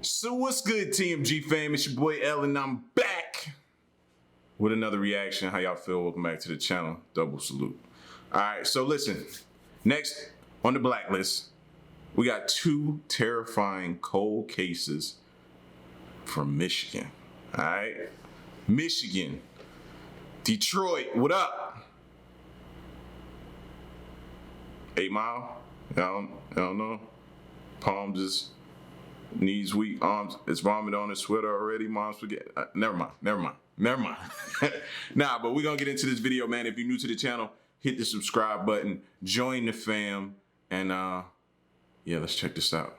So what's good, TMG fam? It's your boy L, and I'm back with another reaction. How y'all feel? Welcome back to the channel. Double salute. All right, so listen. Next on the blacklist, we got two terrifying cold cases from Michigan. All right, Michigan, Detroit. What up? 8 Mile. I don't know. Palm just. Knees weak, arms, it's vomit on his sweater already, mom's forget. Never mind. Nah, but we're gonna get into this video, man. If you're new to the channel, hit the subscribe button, join the fam, and yeah, let's check this out.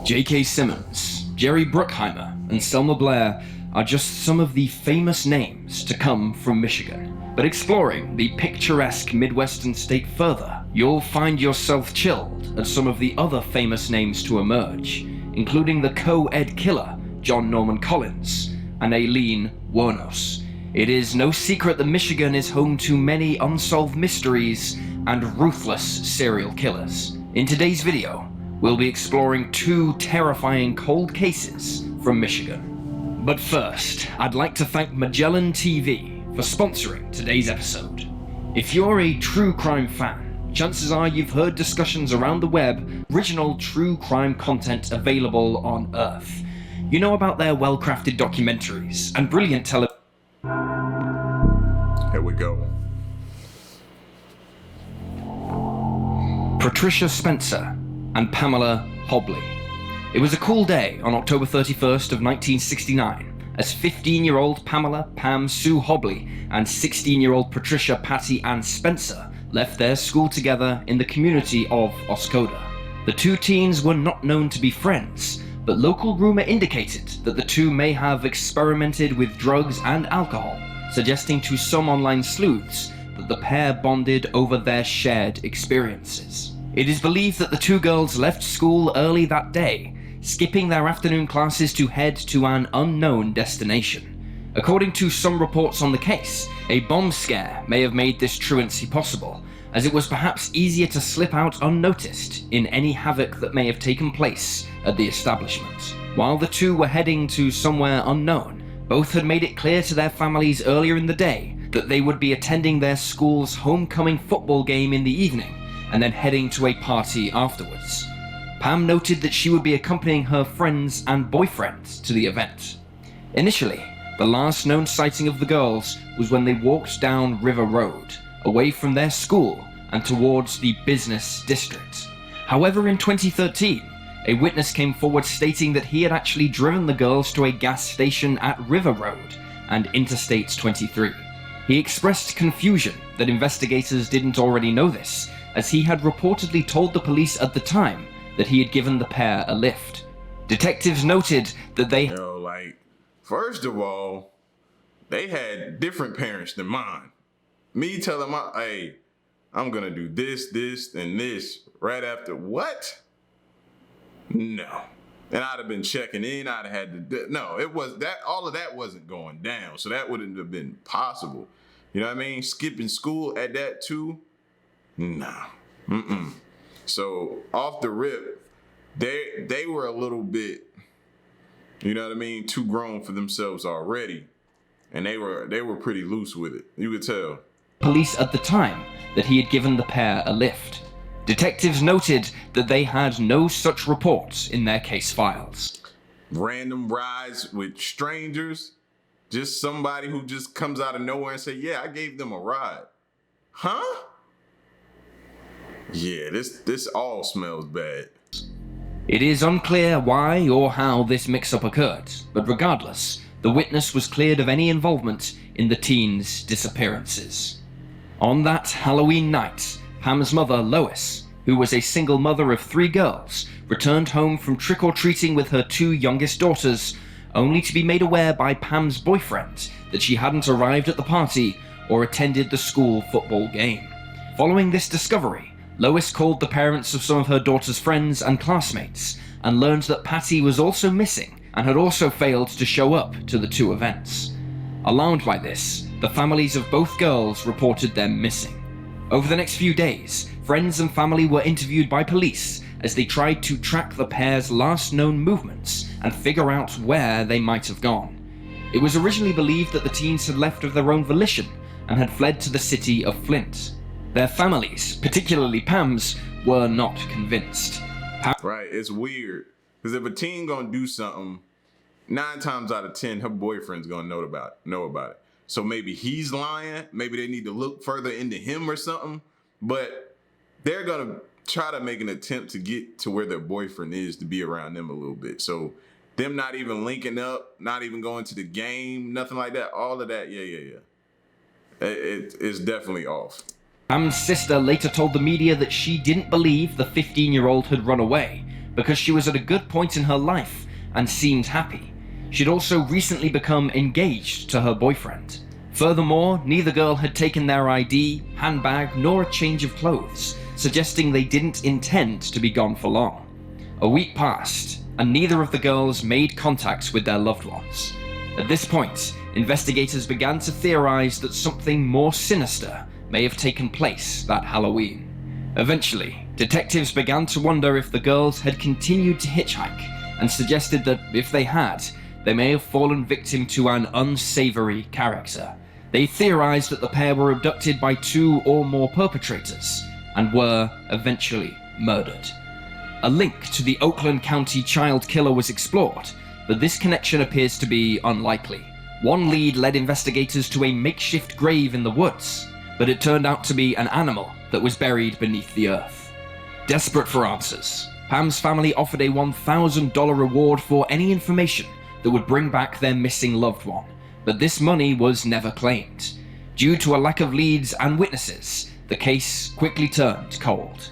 J.K. Simmons, Jerry Bruckheimer, and Selma Blair are just some of the famous names to come from Michigan. But exploring the picturesque Midwestern state further, you'll find yourself chilled at some of the other famous names to emerge, including the co-ed killer John Norman Collins and Aileen Wuornos. It is no secret that Michigan is home to many unsolved mysteries and ruthless serial killers. In today's video, we'll be exploring two terrifying cold cases from Michigan. But first, I'd like to thank Magellan TV for sponsoring today's episode. If you're a true crime fan, chances are you've heard discussions around the web, original true crime content available on Earth. You know about their well-crafted documentaries and brilliant television. Here we go. Patricia Spencer and Pamela Hobley. It was a cool day on October 31st of 1969 as 15-year-old Pamela Pam Sue Hobley and 16-year-old Patricia Patty Ann Spencer left their school together in the community of Oscoda. The two teens were not known to be friends, but local rumor indicated that the two may have experimented with drugs and alcohol, suggesting to some online sleuths that the pair bonded over their shared experiences. It is believed that the two girls left school early that day, skipping their afternoon classes to head to an unknown destination. According to some reports on the case, a bomb scare may have made this truancy possible, as it was perhaps easier to slip out unnoticed in any havoc that may have taken place at the establishment. While the two were heading to somewhere unknown, both had made it clear to their families earlier in the day that they would be attending their school's homecoming football game in the evening and then heading to a party afterwards. Pam noted that she would be accompanying her friends and boyfriend to the event. Initially, the last known sighting of the girls was when they walked down River Road, away from their school and towards the business district. However, in 2013, a witness came forward stating that he had actually driven the girls to a gas station at River Road and Interstate 23. He expressed confusion that investigators didn't already know this, as he had reportedly told the police at the time that he had given the pair a lift. Detectives noted that they first of all, they had different parents than mine. Me telling hey, I'm gonna do this, and this right after what? No. And I'd have been checking in, I'd have had to, no, it was that, all of that wasn't going down. So that wouldn't have been possible. You know what I mean? Skipping school at that too? Nah. So off the rip, they were a little bit, you know what I mean, too grown for themselves already. And they were pretty loose with it. You could tell. Police at the time that he had given the pair a lift. Detectives noted that they had no such reports in their case files. Random rides with strangers, just somebody who just comes out of nowhere and say, yeah, I gave them a ride. Huh? Yeah, this all smells bad. It is unclear why or how this mix-up occurred, but regardless, the witness was cleared of any involvement in the teens' disappearances. On that Halloween night, Pam's mother, Lois, who was a single mother of 3 girls, returned home from trick-or-treating with her 2 youngest daughters, only to be made aware by Pam's boyfriend that she hadn't arrived at the party or attended the school football game. Following this discovery, Lois called the parents of some of her daughter's friends and classmates and learned that Patty was also missing and had also failed to show up to the 2 events. Alarmed by this, the families of both girls reported them missing. Over the next few days, friends and family were interviewed by police as they tried to track the pair's last known movements and figure out where they might have gone. It was originally believed that the teens had left of their own volition and had fled to the city of Flint. Their families, particularly Pam's, were not convinced. Right, it's weird. Because if a teen gonna do something, 9 times out of 10, her boyfriend's gonna know about it. So maybe he's lying. Maybe they need to look further into him or something. But they're gonna try to make an attempt to get to where their boyfriend is to be around them a little bit. So them not even linking up, not even going to the game, nothing like that. All of that, yeah. It's definitely off. Pam's sister later told the media that she didn't believe the 15-year-old had run away because she was at a good point in her life and seemed happy. She'd also recently become engaged to her boyfriend. Furthermore, neither girl had taken their ID, handbag, nor a change of clothes, suggesting they didn't intend to be gone for long. A week passed, and neither of the girls made contact with their loved ones. At this point, investigators began to theorize that something more sinister may have taken place that Halloween. Eventually, detectives began to wonder if the girls had continued to hitchhike and suggested that if they had, they may have fallen victim to an unsavory character. They theorized that the pair were abducted by 2 or more perpetrators and were eventually murdered. A link to the Oakland County child killer was explored, but this connection appears to be unlikely. One lead led investigators to a makeshift grave in the woods, but it turned out to be an animal that was buried beneath the earth. Desperate for answers, Pam's family offered a $1,000 reward for any information that would bring back their missing loved one, but this money was never claimed. Due to a lack of leads and witnesses, the case quickly turned cold.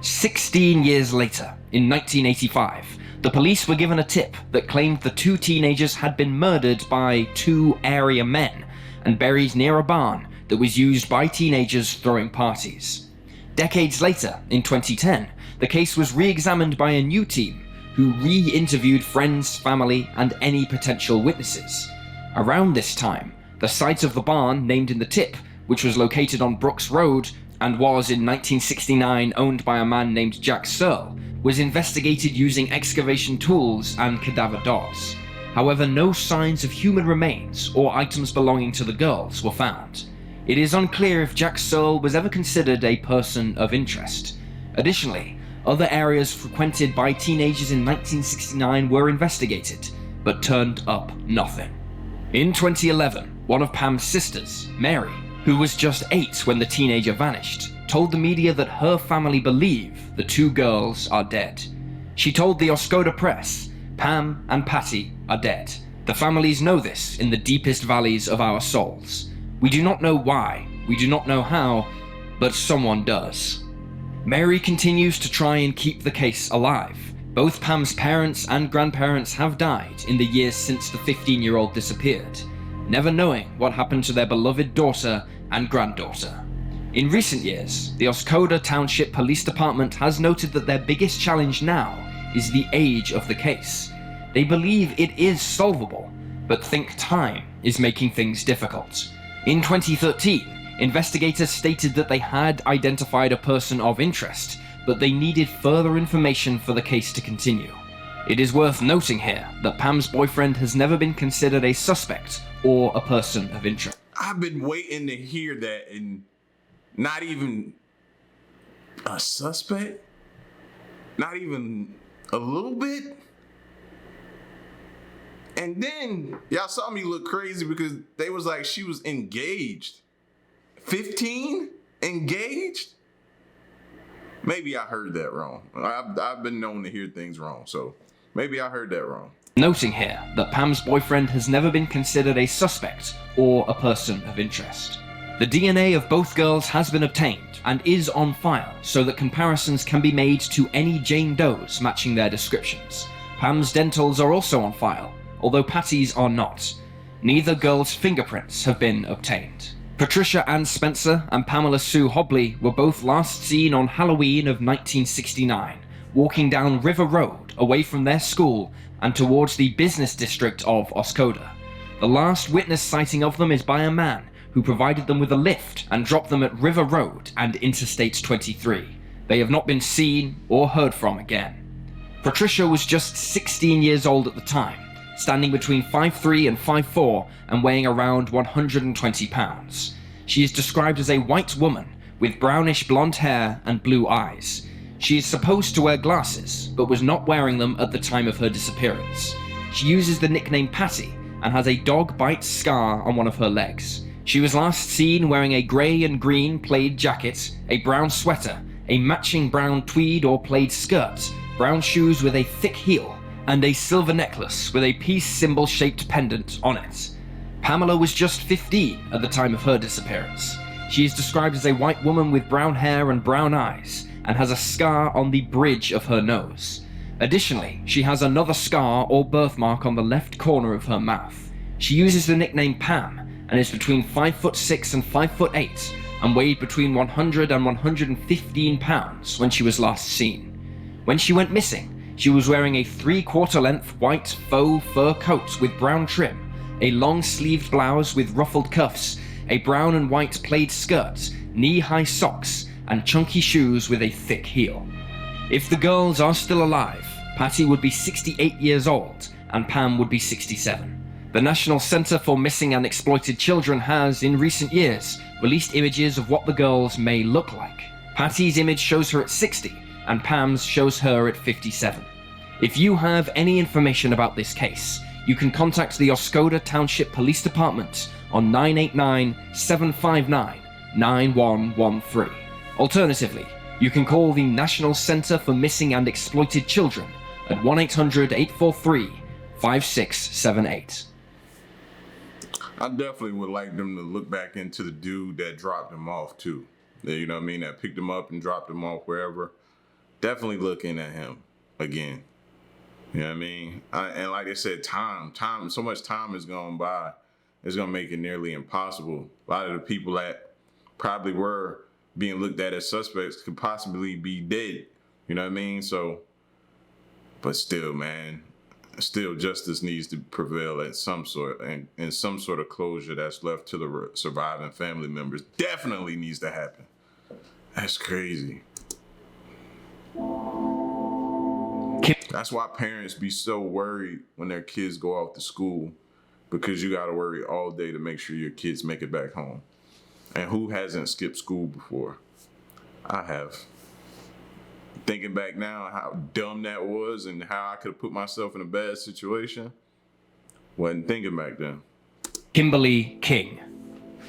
16 years later, in 1985, the police were given a tip that claimed the 2 teenagers had been murdered by 2 area men and buried near a barn that was used by teenagers throwing parties. Decades later, in 2010, the case was re-examined by a new team who re-interviewed friends, family, and any potential witnesses. Around this time, the site of the barn named in the tip, which was located on Brooks Road and was in 1969 owned by a man named Jack Searle, was investigated using excavation tools and cadaver dogs. However, no signs of human remains or items belonging to the girls were found. It is unclear if Jack Searle was ever considered a person of interest. Additionally, other areas frequented by teenagers in 1969 were investigated, but turned up nothing. In 2011, one of Pam's sisters, Mary, who was just 8 when the teenager vanished, told the media that her family believe the 2 girls are dead. She told the Oscoda Press, "Pam and Patty are dead. The families know this in the deepest valleys of our souls. We do not know why, we do not know how, but someone does." Mary continues to try and keep the case alive. Both Pam's parents and grandparents have died in the years since the 15-year-old disappeared, never knowing what happened to their beloved daughter and granddaughter. In recent years, the Oscoda Township Police Department has noted that their biggest challenge now is the age of the case. They believe it is solvable, but think time is making things difficult. In 2013, investigators stated that they had identified a person of interest, but they needed further information for the case to continue. It is worth noting here that Pam's boyfriend has never been considered a suspect or a person of interest. I've been waiting to hear that, and not even a suspect? Not even a little bit? And then y'all saw me look crazy because they was like she was engaged. 15? Engaged? Maybe I heard that wrong. I've been known to hear things wrong, so maybe I heard that wrong. Noting here that Pam's boyfriend has never been considered a suspect or a person of interest. The DNA of both girls has been obtained and is on file so that comparisons can be made to any Jane Does matching their descriptions. Pam's dentals are also on file, although Patty's are not. Neither girl's fingerprints have been obtained. Patricia Ann Spencer and Pamela Sue Hobley were both last seen on Halloween of 1969, walking down River Road away from their school and towards the business district of Oscoda. The last witness sighting of them is by a man who provided them with a lift and dropped them at River Road and Interstate 23. They have not been seen or heard from again. Patricia was just 16 years old at the time, standing between 5'3" and 5'4" and weighing around 120 pounds. She is described as a white woman with brownish blonde hair and blue eyes. She is supposed to wear glasses, but was not wearing them at the time of her disappearance. She uses the nickname Patty and has a dog bite scar on one of her legs. She was last seen wearing a grey and green plaid jacket, a brown sweater, a matching brown tweed or plaid skirt, brown shoes with a thick heel, and a silver necklace with a peace symbol-shaped pendant on it. Pamela was just 15 at the time of her disappearance. She is described as a white woman with brown hair and brown eyes, and has a scar on the bridge of her nose. Additionally, she has another scar or birthmark on the left corner of her mouth. She uses the nickname Pam, and is between 5'6" and 5'8", and weighed between 100 and 115 pounds when she was last seen. When she went missing, she was wearing a 3/4 length white faux fur coat with brown trim, a long-sleeved blouse with ruffled cuffs, a brown and white plaid skirt, knee-high socks, and chunky shoes with a thick heel. If the girls are still alive, Patty would be 68 years old, and Pam would be 67. The National Center for Missing and Exploited Children has, in recent years, released images of what the girls may look like. Patty's image shows her at 60, and Pam's shows her at 57. If you have any information about this case, you can contact the Oscoda Township Police Department on 989-759-9113. Alternatively, you can call the National Center for Missing and Exploited Children at 1-800-843-5678. I definitely would like them to look back into the dude that dropped him off too. You know what I mean? That picked him up and dropped him off wherever. Definitely looking at him again. You know what I mean? And like I said, time, so much time has gone by. It's going to make it nearly impossible. A lot of the people that probably were being looked at as suspects could possibly be dead. You know what I mean? So, but still, man, still justice needs to prevail at some sort, and some sort of closure that's left to the surviving family members definitely needs to happen. That's crazy. That's why parents be so worried when their kids go off to school, because you got to worry all day to make sure your kids make it back home. And who hasn't skipped school before? I have. Thinking back now how dumb that was and how I could have put myself in a bad situation, wasn't thinking back then. Kimberly King.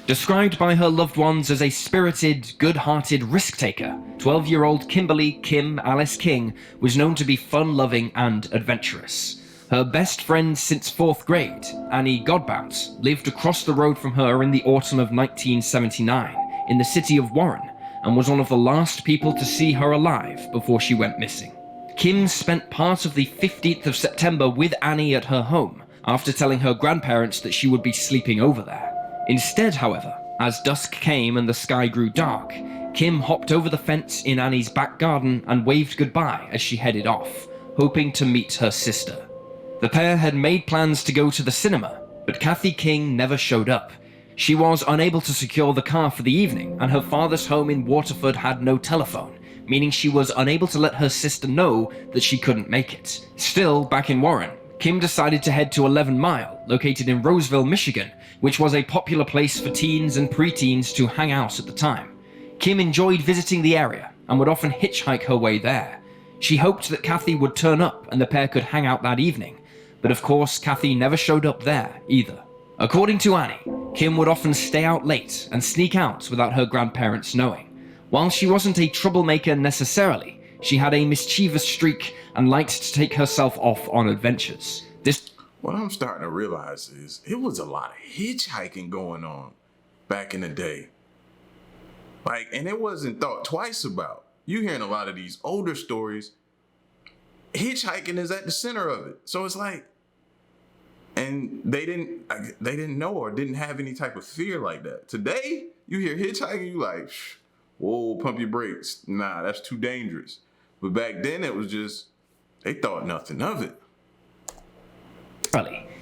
Described by her loved ones as a spirited, good-hearted risk-taker, 12-year-old Kimberly Kim Alice King was known to be fun-loving and adventurous. Her best friend since 4th grade, Annie Godbout, lived across the road from her in the autumn of 1979 in the city of Warren, and was one of the last people to see her alive before she went missing. Kim spent part of the 15th of September with Annie at her home, after telling her grandparents that she would be sleeping over there. Instead, however, as dusk came and the sky grew dark, Kim hopped over the fence in Annie's back garden and waved goodbye as she headed off, hoping to meet her sister. The pair had made plans to go to the cinema, but Kathy King never showed up. She was unable to secure the car for the evening, and her father's home in Waterford had no telephone, meaning she was unable to let her sister know that she couldn't make it. Still, back in Warren, Kim decided to head to 11 Mile, located in Roseville, Michigan, which was a popular place for teens and preteens to hang out at the time. Kim enjoyed visiting the area and would often hitchhike her way there. She hoped that Kathy would turn up and the pair could hang out that evening, but of course Kathy never showed up there either. According to Annie, Kim would often stay out late and sneak out without her grandparents knowing. While she wasn't a troublemaker necessarily, she had a mischievous streak and liked to take herself off on adventures. What I'm starting to realize is it was a lot of hitchhiking going on back in the day. And it wasn't thought twice about. You hearing a lot of these older stories, hitchhiking is at the center of it. So it's like, and they didn't know or didn't have any type of fear like that. Today, you hear hitchhiking, you like, whoa, pump your brakes. Nah, that's too dangerous. But back then it was just, they thought nothing of it.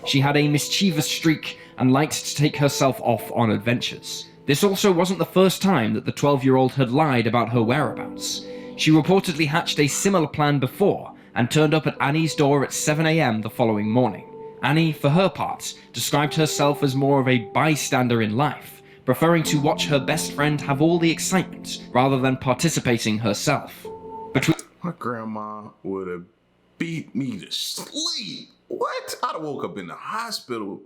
She had a mischievous streak and liked to take herself off on adventures. This also wasn't the first time that the 12-year-old had lied about her whereabouts. She reportedly hatched a similar plan before and turned up at Annie's door at 7 a.m. the following morning. Annie, for her part, described herself as more of a bystander in life, preferring to watch her best friend have all the excitement rather than participating herself. My grandma would have beat me to sleep. What? I'd have woke up in the hospital.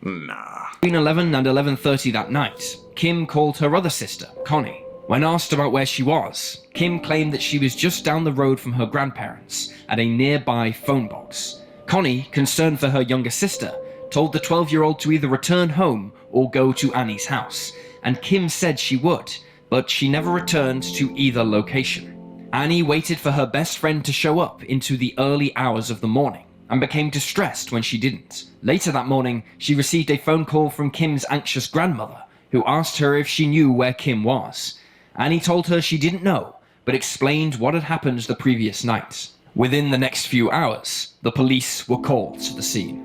Nah. Between 11 and 11:30 that night, Kim called her other sister, Connie. When asked about where she was, Kim claimed that she was just down the road from her grandparents at a nearby phone box. Connie, concerned for her younger sister, told the 12-year-old to either return home or go to Annie's house, and Kim said she would, but she never returned to either location. Annie waited for her best friend to show up into the early hours of the morning and became distressed when she didn't. Later that morning, she received a phone call from Kim's anxious grandmother, who asked her if she knew where Kim was. Annie told her she didn't know, but explained what had happened the previous night. Within the next few hours, the police were called to the scene.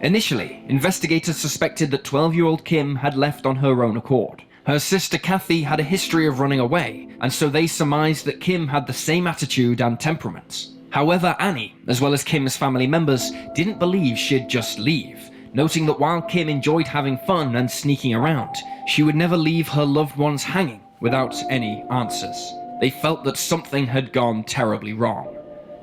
Initially, investigators suspected that 12-year-old Kim had left on her own accord. Her sister Kathy had a history of running away, and so they surmised that Kim had the same attitude and temperament. However, Annie, as well as Kim's family members, didn't believe she'd just leave, noting that while Kim enjoyed having fun and sneaking around, she would never leave her loved ones hanging without any answers. They felt that something had gone terribly wrong.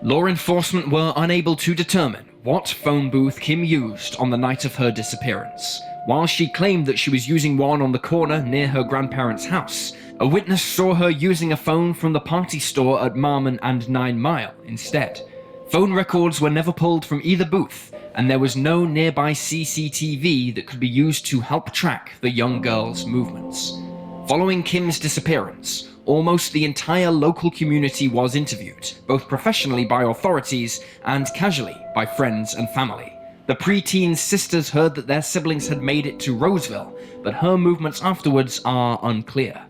Law enforcement were unable to determine what phone booth Kim used on the night of her disappearance. While she claimed that she was using one on the corner near her grandparents' house, a witness saw her using a phone from the party store at Marmon and 9 Mile instead. Phone records were never pulled from either booth, and there was no nearby CCTV that could be used to help track the young girl's movements. Following Kim's disappearance, almost the entire local community was interviewed, both professionally by authorities and casually by friends and family. The pre-teen's sisters heard that their siblings had made it to Roseville, but her movements afterwards are unclear.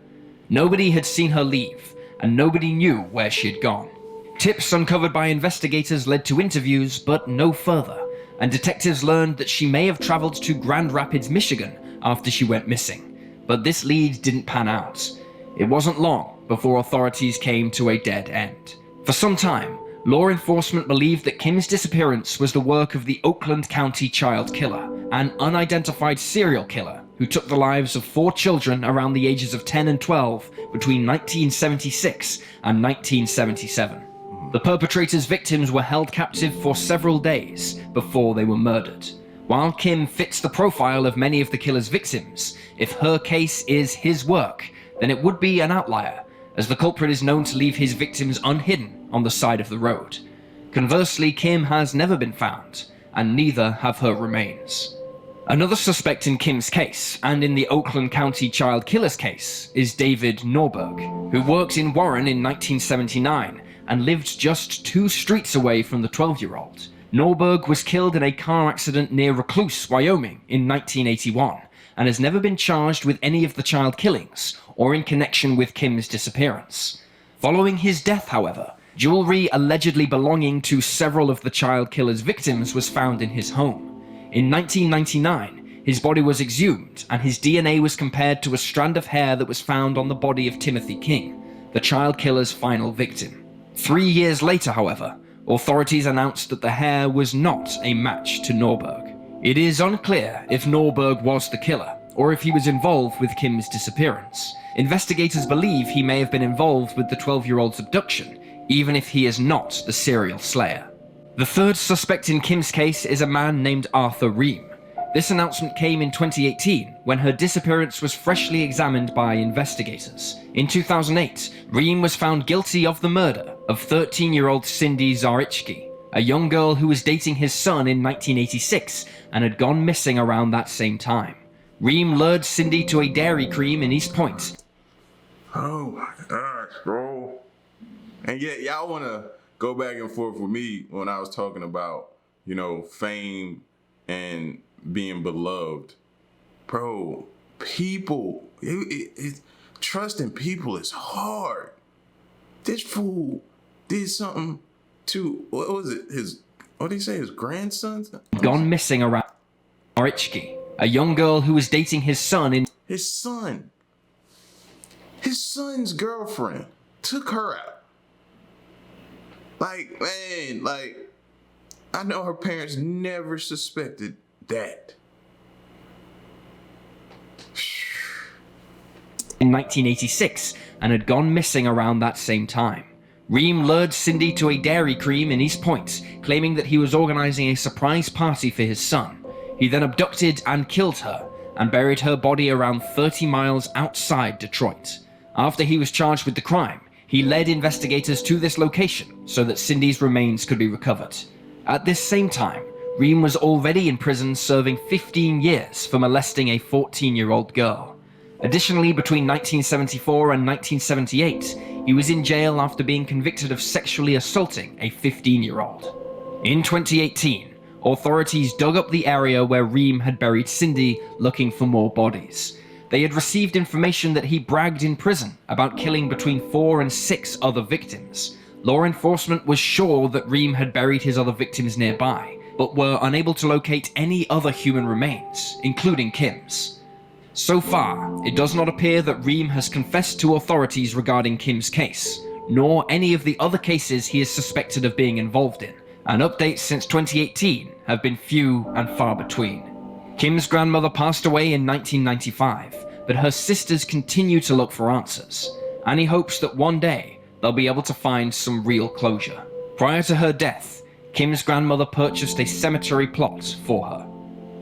Nobody had seen her leave, and nobody knew where she had gone. Tips uncovered by investigators led to interviews, but no further, and detectives learned that she may have traveled to Grand Rapids, Michigan after she went missing. But this lead didn't pan out. It wasn't long before authorities came to a dead end. For some time, law enforcement believed that Kim's disappearance was the work of the Oakland County child killer, an unidentified serial killer who took the lives of 4 children around the ages of 10 and 12 between 1976 and 1977. The perpetrator's victims were held captive for several days before they were murdered. While Kim fits the profile of many of the killer's victims, if her case is his work, then it would be an outlier, as the culprit is known to leave his victims unhidden on the side of the road. Conversely, Kim has never been found, and neither have her remains. Another suspect in Kim's case, and in the Oakland County child killer's case, is David Norberg, who worked in Warren in 1979 and lived just 2 streets away from the 12-year-old. Norberg was killed in a car accident near Recluse, Wyoming in 1981, and has never been charged with any of the child killings or in connection with Kim's disappearance. Following his death, however, jewelry allegedly belonging to several of the child killer's victims was found in his home. In 1999, his body was exhumed and his DNA was compared to a strand of hair that was found on the body of Timothy King, the child killer's final victim. 3 years later, however, authorities announced that the hair was not a match to Norberg. It is unclear if Norberg was the killer, or if he was involved with Kim's disappearance. Investigators believe he may have been involved with the 12-year-old's abduction, even if he is not the serial slayer. The third suspect in Kim's case is a man named Arthur Ream. This announcement came in 2018, when her disappearance was freshly examined by investigators. In 2008, Ream was found guilty of the murder of 13-year-old Cindy Zarichki, a young girl who was dating his son in 1986 and had gone missing around that same time. Ream lured Cindy to a Dairy Cream in East Point. Oh my gosh, bro. And yet, y'all want to go back and forth with me when I was talking about, fame and being beloved. Bro, people, trusting people is hard. This fool did something to, what was it, what did he say, his grandson's? Gone missing around Zarichki, a young girl who was dating his son in... His son's girlfriend. took her out. Like, man, like, I know her parents never suspected that. In 1986 and had gone missing around that same time. Reem lured Cindy to a Dairy Cream in East Point, claiming that he was organizing a surprise party for his son. He then abducted and killed her and buried her body around 30 miles outside Detroit. After he was charged with the crime, he led investigators to this location so that Cindy's remains could be recovered. At this same time, Reem was already in prison serving 15 years for molesting a 14-year-old girl. Additionally, between 1974 and 1978, he was in jail after being convicted of sexually assaulting a 15-year-old. In 2018, authorities dug up the area where Reem had buried Cindy, looking for more bodies. They had received information that he bragged in prison about killing between 4 and 6 other victims. Law enforcement was sure that Reem had buried his other victims nearby, but were unable to locate any other human remains, including Kim's. So far, it does not appear that Reem has confessed to authorities regarding Kim's case, nor any of the other cases he is suspected of being involved in, and updates since 2018 have been few and far between. Kim's grandmother passed away in 1995, but her sisters continue to look for answers. Annie hopes that one day they'll be able to find some real closure. Prior to her death, Kim's grandmother purchased a cemetery plot for her.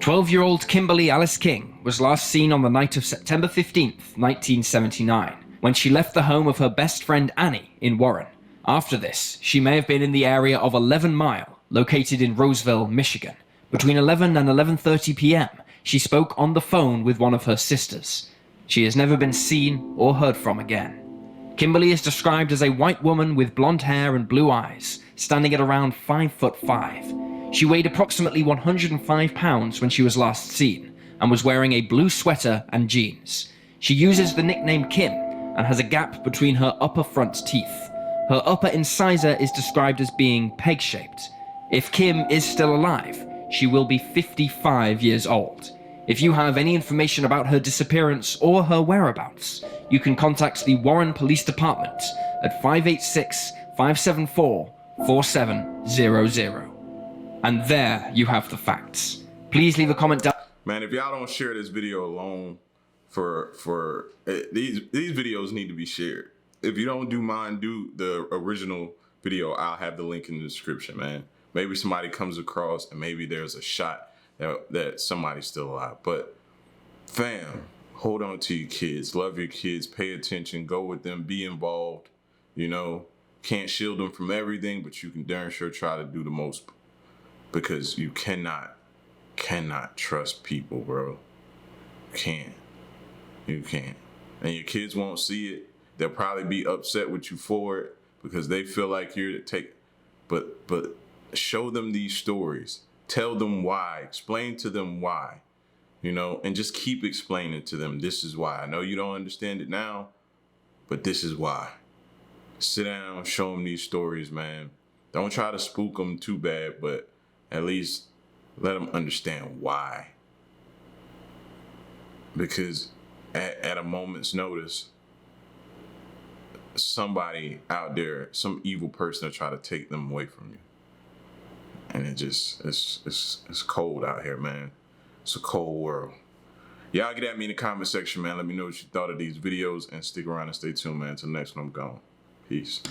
12-year-old Kimberly Alice King was last seen on the night of September 15th, 1979, when she left the home of her best friend Annie in Warren. After this, she may have been in the area of 11 Mile, located in Roseville, Michigan. Between 11 and 11:30 p.m., she spoke on the phone with one of her sisters. She has never been seen or heard from again. Kimberly is described as a white woman with blonde hair and blue eyes, standing at around 5'5". She weighed approximately 105 pounds when she was last seen, and was wearing a blue sweater and jeans. She uses the nickname Kim, and has a gap between her upper front teeth. Her upper incisor is described as being peg-shaped. If Kim is still alive, she will be 55 years old. If you have any information about her disappearance or her whereabouts, you can contact the Warren Police Department at 586-574-4700. And there you have the facts. Please leave a comment down. Man, if y'all don't share this video alone, these videos need to be shared. If you don't do mine, do the original video. I'll have the link in the description, man. Maybe somebody comes across and maybe there's a shot that somebody's still alive. But fam, hold on to your kids. Love your kids. Pay attention. Go with them. Be involved. You know, can't shield them from everything, but you can darn sure try to do the most, because you cannot trust people, bro. You can't. And your kids won't see it. They'll probably be upset with you for it because they feel like you're to take, but show them these stories. Tell them why. Explain to them why, you know, and just keep explaining to them. This is why. I know you don't understand it now, but this is why. Sit down, show them these stories, man. Don't try to spook them too bad, but at least let them understand why. Because at a moment's notice, somebody out there, some evil person will try to take them away from you. And it's cold out here, man. It's a cold world. Y'all get at me in the comment section, man. Let me know what you thought of these videos, and stick around and stay tuned, man. Until next one, I'm gone. Peace.